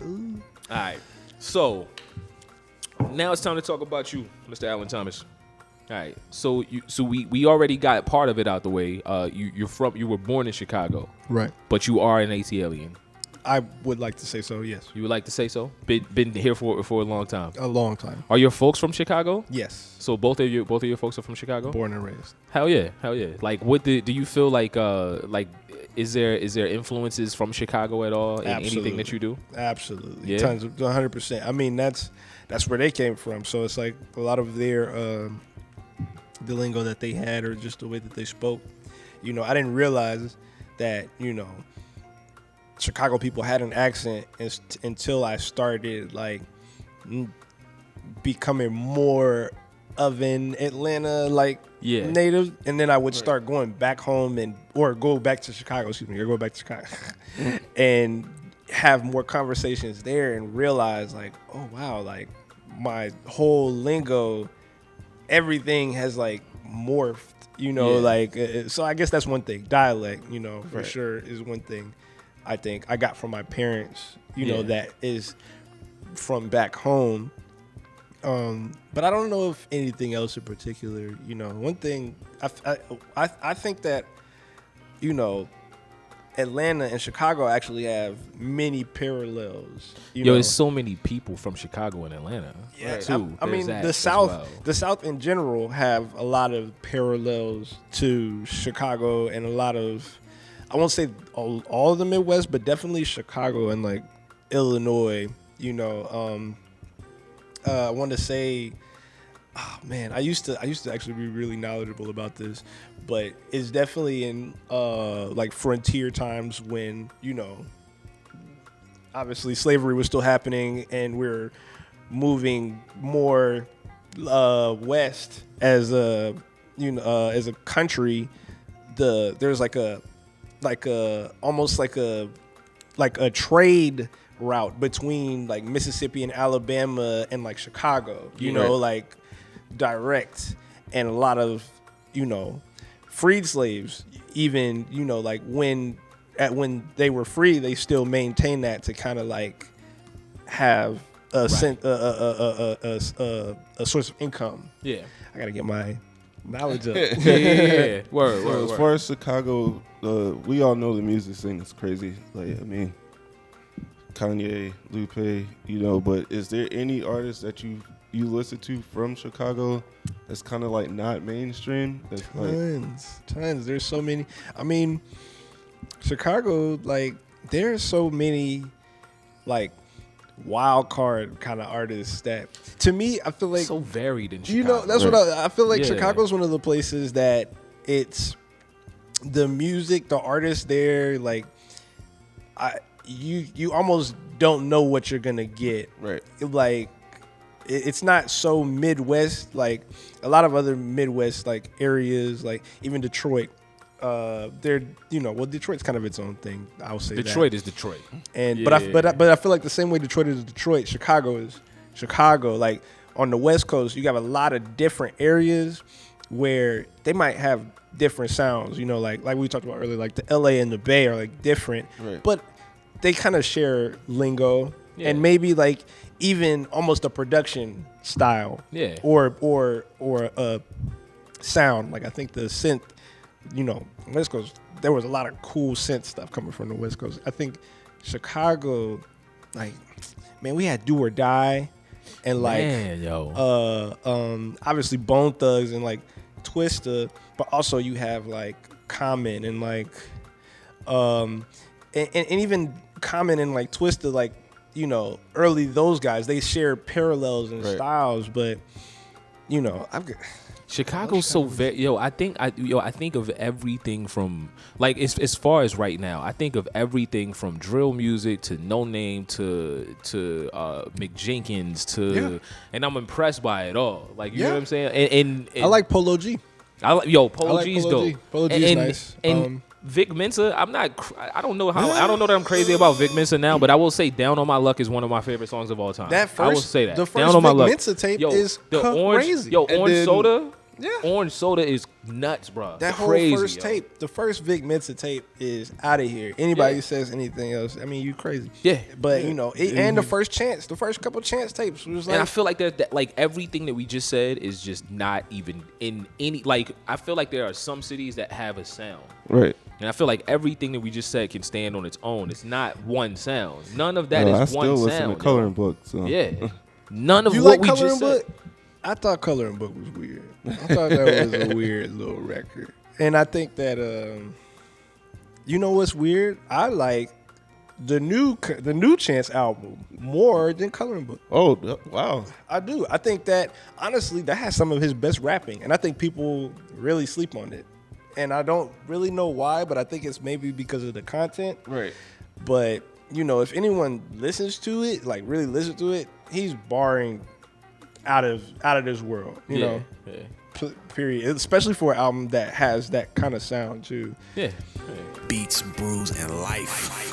Ooh. All right. So now it's time to talk about you, Mr. Alan Thomas. All right. So we already got part of it out the way. You were born in Chicago, Right. but you are an ATLian. I would like to say so, yes. You would like to say so? Been here for a long time. A long time. Are your folks from Chicago? Yes. So both of your folks are from Chicago? Born and raised. Hell yeah. Like, do you feel like is there influences from Chicago at all in anything that you do? Absolutely. Yeah? Tons of 100%. I mean, that's where they came from. So it's like a lot of their the lingo that they had or just the way that they spoke. You know, I didn't realize that, you know, Chicago people had an accent until I started like becoming more of an Atlanta native, and then I would start going back home or go back to Chicago, and have more conversations there and realize like, oh wow, like my whole lingo, everything has like morphed, you know, like so I guess that's one thing. Dialect, you know, for sure is one thing I think I got from my parents, you know, that is from back home. But I don't know if anything else in particular, you know. One thing I think that, you know, Atlanta and Chicago actually have many parallels. You know? There's so many people from Chicago and Atlanta. Yeah, too. I mean, the South in general have a lot of parallels to Chicago and a lot of, I won't say all of the Midwest, but definitely Chicago and like Illinois. You know, I want to say, oh man, I used to actually be really knowledgeable about this, but it's definitely in like frontier times when, you know, obviously slavery was still happening and we're moving more west as a country. There's like a almost like a trade route between like Mississippi and Alabama and like Chicago, you know, like direct, and a lot of, you know, freed slaves, even, you know, like when they were free, they still maintain that to kind of like have a source of income. Yeah, I gotta get my knowledge up. Yeah. Word. As far as Chicago, we all know the music scene is crazy. Like, I mean, Kanye, Lupe, you know, but is there any artist that you listen to from Chicago that's kind of like not mainstream? That's tons. There's so many. I mean, Chicago, like, there's so many like wild card kind of artists that, to me, I feel like so varied in Chicago. You know, that's what I feel like. Chicago's one of the places that it's the music, the artists there, like you almost don't know what you're gonna get. Right. Like, it's not so Midwest like a lot of other Midwest like areas, like even Detroit. They're, you know, well, Detroit's kind of its own thing. I'll say Detroit is Detroit, and but I feel like the same way Detroit is Detroit, Chicago is Chicago. Like on the West Coast, you have a lot of different areas where they might have different sounds. You know, like we talked about earlier, like the LA and the Bay are like different, but they kind of share lingo and maybe like even almost a production style, or a sound. Like I think the synth, you know, West Coast, there was a lot of cool synth stuff coming from the West Coast. I think Chicago, like, man, we had Do or Die and like obviously Bone Thugs and like Twista, but also you have like Common and like and even Common and like Twista, like, you know, early those guys, they share parallels and styles, but, you know, Chicago's so very I think of everything from like as far as right now. I think of everything from drill music to No Name to Mick Jenkins to and I'm impressed by it all. Like, you know what I'm saying? And I like Polo G. Polo G's dope. Polo G's nice. And Vic Mensa, I don't know that I'm crazy about Vic Mensa now, but I will say Down on My Luck is one of my favorite songs of all time. I will say that. The first Vic Mensa tape is crazy. Orange Soda. Orange Soda is nuts, bro. That whole crazy, first yo. tape, the first Vic Mensa tape is out of here. Anybody who says anything else, I mean, you crazy. Yeah. But you know, and the first couple Chance tapes was like. And I feel like that like everything that we just said is just not even in any. Like I feel like there are some cities that have a sound. Right. And I feel like everything that we just said can stand on its own. It's not one sound. None of that is I one still listen sound. to Coloring Book. So. Yeah. None of You what like we Coloring just Book? said. I thought Coloring Book was weird. I thought that was a weird little record. And I think that you know what's weird? I like the new Chance album more than Coloring Book. Oh, wow. I do. I think that honestly that has some of his best rapping, and I think people really sleep on it. And I don't really know why, but I think it's maybe because of the content. Right. But you know, if anyone listens to it, like really listen to it, he's barring out of this world. You know. Yeah. Period. Especially for an album that has that kind of sound too. Yeah. Beats, brews, and life.